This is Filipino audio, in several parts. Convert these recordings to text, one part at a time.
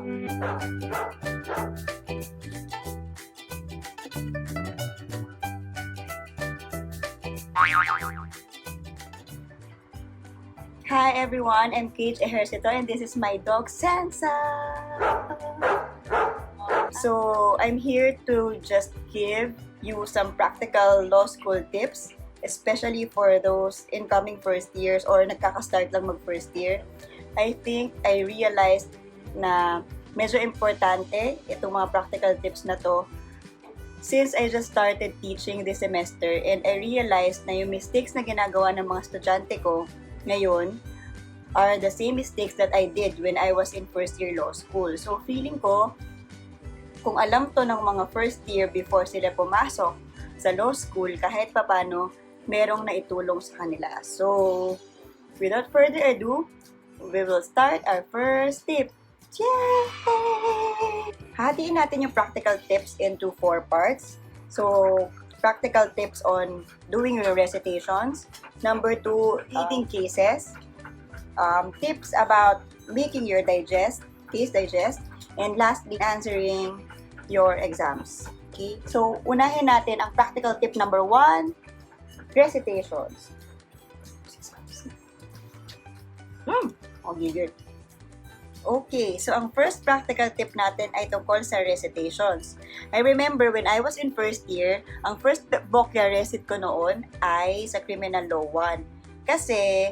Hi everyone, I'm Keij, Ejercito, and this is my dog Sansa. So I'm here to just give you some practical law school tips, especially for those incoming first years or nagkaka-start lang mag first year. I think I realized na medyo importante itong mga practical tips na to since I just started teaching this semester, and I realized na yung mistakes na ginagawa ng mga estudyante ko ngayon are the same mistakes that I did when I was in first year law school. So feeling ko, kung alam to ng mga first year before sila pumasok sa law school, kahit papano, merong naitulong sa kanila. So, without further ado, we will start our first tip. Yay! Hatiin natin yung practical tips into 4 parts. So, practical tips on doing your recitations. Number 2, reading cases. Tips about making your case digest. And lastly, answering your exams. Okay? So, unahin natin ang practical tip number 1, recitations. Gigil. Okay, so ang first practical tip natin ay tungkol sa recitations. I remember when I was in first year, ang first book na recite ko noon ay sa Criminal Law 1. Kasi,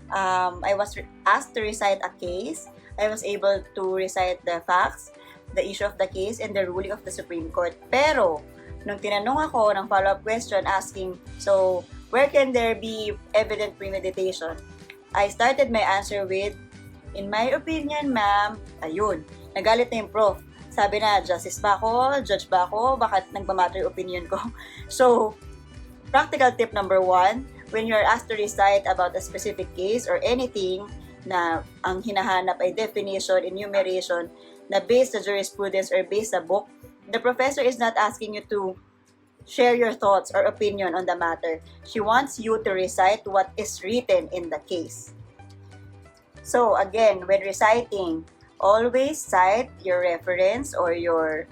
I was asked to recite a case. I was able to recite the facts, the issue of the case, and the ruling of the Supreme Court. Pero, nung tinanong ako ng follow-up question asking, so, where can there be evident premeditation? I started my answer with, in my opinion, ma'am, ayun, nagalit na yung prof. Sabi na, justice ba ako? Judge ba ako? Bakit nagmamatter yung opinion ko? So, practical tip number 1, when you're asked to recite about a specific case or anything na ang hinahanap ay definition, enumeration, na based sa jurisprudence or based sa book, the professor is not asking you to share your thoughts or opinion on the matter. She wants you to recite what is written in the case. So again, when reciting, always cite your reference or your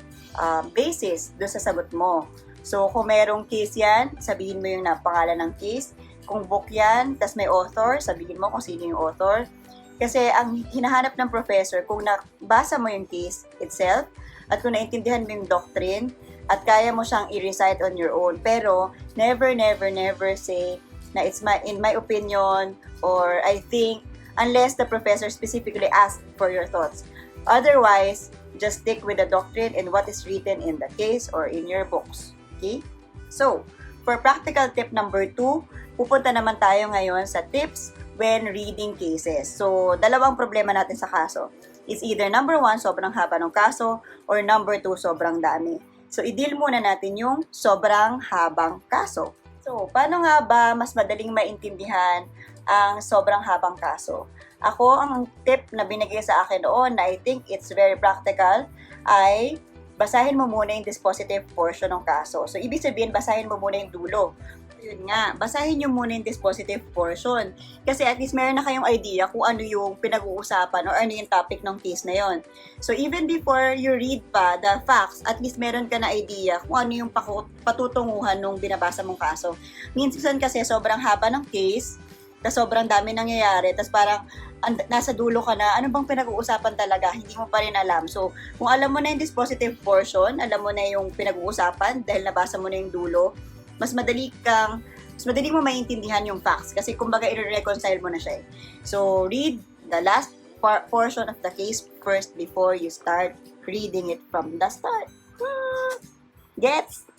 basis doon sa sagot mo. So kung merong case yan, sabihin mo yung pangalan ng case. Kung book yan, tas may author, sabihin mo kung sino yung author. Kasi ang hinahanap ng professor, kung nabasa mo yung case itself, at kung naintindihan mo yung doctrine, at kaya mo siyang i-recite on your own. Pero, never say na in my opinion, or I think, unless the professor specifically asked for your thoughts. Otherwise, just stick with the doctrine and what is written in the case or in your books. Okay? So, for practical tip number 2, pupunta naman tayo ngayon sa tips when reading cases. So, dalawang problema natin sa kaso. It's either number 1, sobrang haba ng kaso, or number 2, sobrang dami. So, i-deal muna natin yung sobrang habang kaso. So, paano nga ba mas madaling maintindihan ang sobrang habang kaso? Ako, ang tip na binigay sa akin noon na I think it's very practical ay basahin mo muna yung dispositive portion ng kaso. So, ibig sabihin, basahin mo muna yung dulo. Yun nga, basahin nyo muna yung dispositive portion. Kasi at least meron na kayong idea kung ano yung pinag-uusapan or ano yung topic ng case na yon. So even before you read pa the facts, at least meron ka na idea kung ano yung patutunguhan nung binabasa mong kaso. Minsan kasi sobrang haba ng case, tas sobrang dami nangyayari, tas parang nasa dulo ka na, ano bang pinag-uusapan talaga, hindi mo pa rin alam. So, kung alam mo na yung dispositive portion, alam mo na yung pinag-uusapan dahil nabasa mo na yung dulo, mas madali mo maintindihan yung facts kasi kumbaga i-reconcile mo na siya eh. So, read the last portion of the case first before you start reading it from the start. Gets?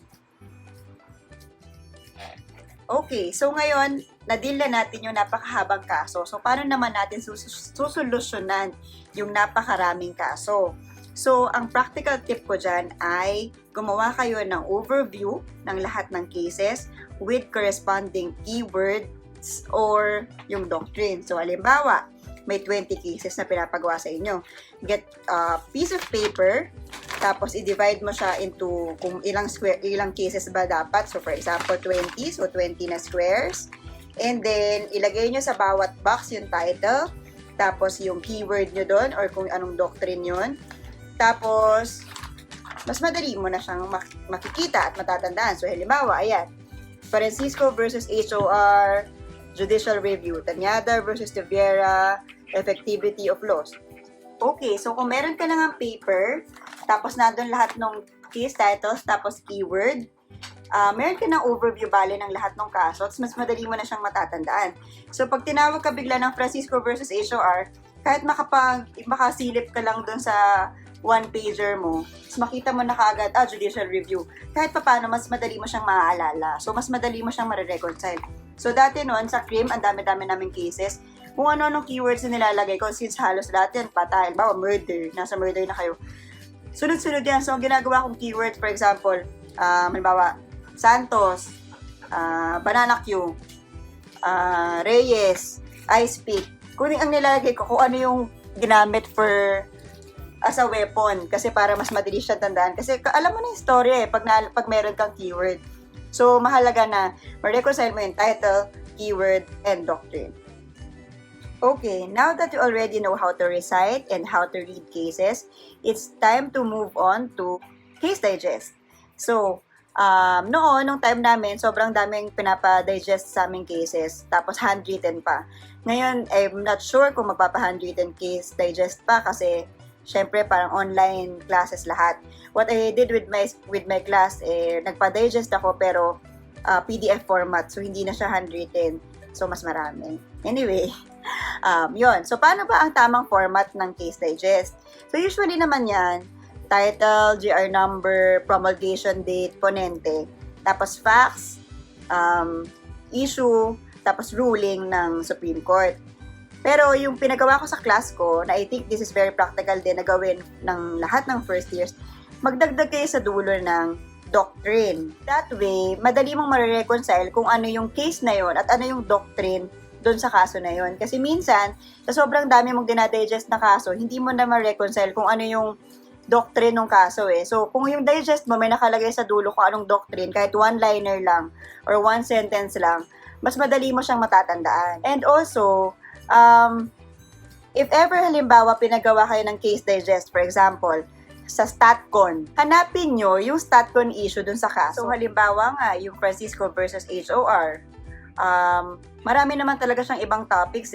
Okay, so ngayon, na-deal na natin yung napakahabang kaso. So, paano naman natin susolusyonan yung napakaraming kaso? So, ang practical tip ko dyan ay gumawa kayo ng overview ng lahat ng cases with corresponding keywords or yung doctrine. So, halimbawa, may 20 cases na pinapagawa sa inyo. Get a piece of paper, tapos i-divide mo siya into kung ilang cases ba dapat. So, for example, 20. So, 20 na squares. And then, ilagay nyo sa bawat box yung title, tapos yung keyword nyo doon or kung anong doctrine yun. Tapos, mas madali mo na siyang makikita at matatandaan. So, halimbawa, ayan. Francisco versus HOR, Judicial Review. Tanyada versus Tiviera, Effectivity of Laws. Okay, so kung meron ka lang ang paper, tapos nandun lahat ng case titles, tapos keyword, meron ka ng overview bale ng lahat ng kaso, mas madali mo na siyang matatandaan. So, pag tinawag ka bigla ng Francisco versus HOR, kahit makasilip ka lang dun sa one-pager mo, makita mo na kaagad, judicial review. Kahit paano, mas madali mo siyang maaalala. So, mas madali mo siyang marireconcile. So, dati noon, sa CRIM, ang dami-dami naming cases, kung ano-anong keywords na nilalagay ko, since halos lahat yan, patay, bawa murder, nasa murder na kayo. Sunod-sunod yan. So, ang ginagawa kong keyword, for example, halimbawa, Santos, Banana Q, Reyes, Ice Peak. Kung ang nilalagay ko, kung ano yung ginamit as a weapon. Kasi para mas madali siya tandaan. Kasi alam mo na yung story pag meron kang keyword. So, mahalaga na ma-reconcile mo yung title, keyword, and doctrine. Okay, now that you already know how to recite and how to read cases, it's time to move on to case digest. So, nung time namin, sobrang daming pinapa-digest sa aming cases, tapos handwritten pa. Ngayon, I'm not sure kung magpapa-handwritten case digest pa kasi syempre parang online classes lahat. What I did with my class, nagpa-digest ako pero PDF format, so hindi na siya handwritten. So, mas marami. Anyway, yun. So, paano ba ang tamang format ng case digest? So, usually naman yan, title, GR number, promulgation date, ponente, tapos facts, issue, tapos ruling ng Supreme Court. Pero yung pinagawa ko sa class ko, na I think this is very practical din na gawin ng lahat ng first years, magdagdag kayo sa dulo ng doctrine. That way, madali mong marireconcile kung ano yung case na yon at ano yung doctrine doon sa kaso na yon. Kasi minsan, sa sobrang dami mong dinadigest na kaso, hindi mo na ma-reconcile kung ano yung doctrine ng kaso So, kung yung digest mo may nakalagay sa dulo kung anong doctrine, kahit one-liner lang or one sentence lang, mas madali mo siyang matatandaan. And also, if ever halimbawa pinagawa kayo ng case digest, for example, sa StatCon, hanapin nyo yung StatCon issue dun sa kaso. So, halimbawa nga, yung Francisco versus HOR, marami naman talaga siyang ibang topics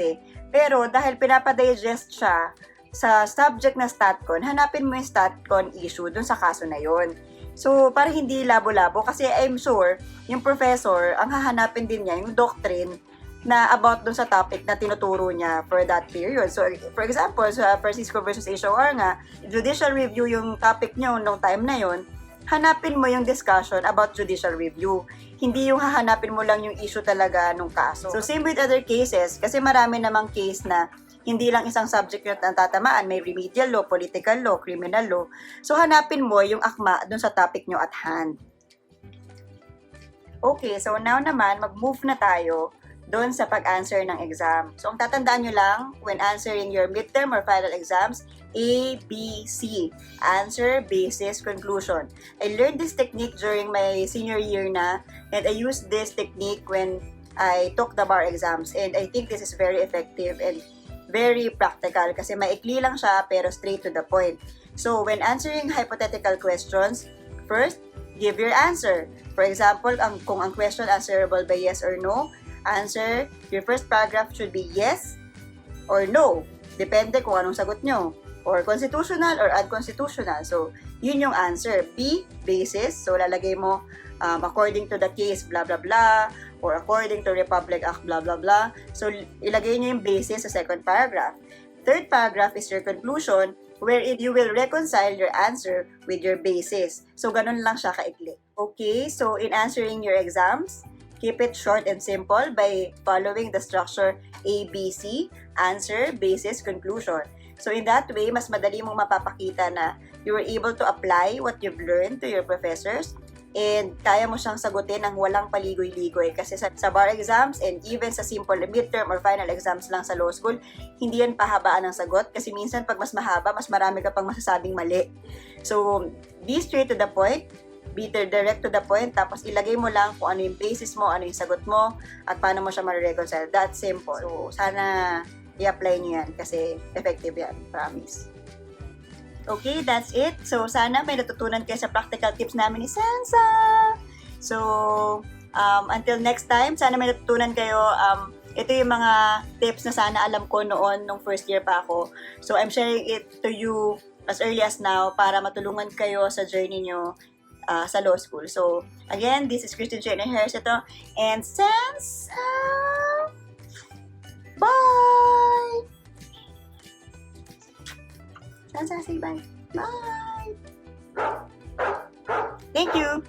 Pero dahil pinapadigest siya sa subject na StatCon, hanapin mo yung StatCon issue dun sa kaso na yon. So, para hindi labo-labo, kasi I'm sure, yung professor, ang hahanapin din niya, yung doctrine na about dun sa topic na tinuturo niya for that period. So, for example, sa Francisco versus HOR nga, judicial review yung topic nyo nung time na yon, hanapin mo yung discussion about judicial review. Hindi yung hahanapin mo lang yung issue talaga nung kaso. So, same with other cases, kasi marami namang case na hindi lang isang subject yung tatamaan, may remedial law, political law, criminal law. So, hanapin mo yung akma dun sa topic nyo at hand. Okay, so now naman, mag-move na tayo doon sa pag-answer ng exam. So, ang tatandaan nyo lang, when answering your midterm or final exams, A, B, C. Answer, basis, conclusion. I learned this technique during my senior year na, and I used this technique when I took the bar exams. And I think this is very effective and very practical kasi maikli lang siya pero straight to the point. So, when answering hypothetical questions, first, give your answer. For example, kung ang question answerable by yes or no, answer, your first paragraph should be yes or no. Depende kung anong sagot nyo. Or constitutional or unconstitutional. So, yun yung answer. B, basis. So, lalagay mo according to the case, blah, blah, blah. Or according to Republic Act, blah, blah, blah. So, ilagay nyo yung basis sa second paragraph. Third paragraph is your conclusion wherein you will reconcile your answer with your basis. So, ganun lang siya kaikli. Okay, so in answering your exams, keep it short and simple by following the structure ABC, answer, basis, conclusion. So in that way, mas madali mong mapapakita na you were able to apply what you've learned to your professors and kaya mo siyang sagutin ng walang paligoy-ligoy. Kasi sa bar exams and even sa simple midterm or final exams lang sa law school, hindi yan pahabaan ng sagot kasi minsan pag mas mahaba, mas marami ka pang masasabing mali. So, be straight to the point, be direct to the point, tapos ilagay mo lang kung ano yung basis mo, ano yung sagot mo, at paano mo siya ma-reconcile. That's simple. So, sana i-apply niyo yan kasi effective yan. Promise. Okay, that's it. So, sana may natutunan kayo sa practical tips namin ni Sansa. So, until next time, sana may natutunan kayo. Ito yung mga tips na sana alam ko noon nung first year pa ako. So, I'm sharing it to you as early as now para matulungan kayo sa journey nyo sa law school. So, again, this is Christian Jane Ejercito and Sansa. Bye! Sansa, say bye. Bye! Thank you!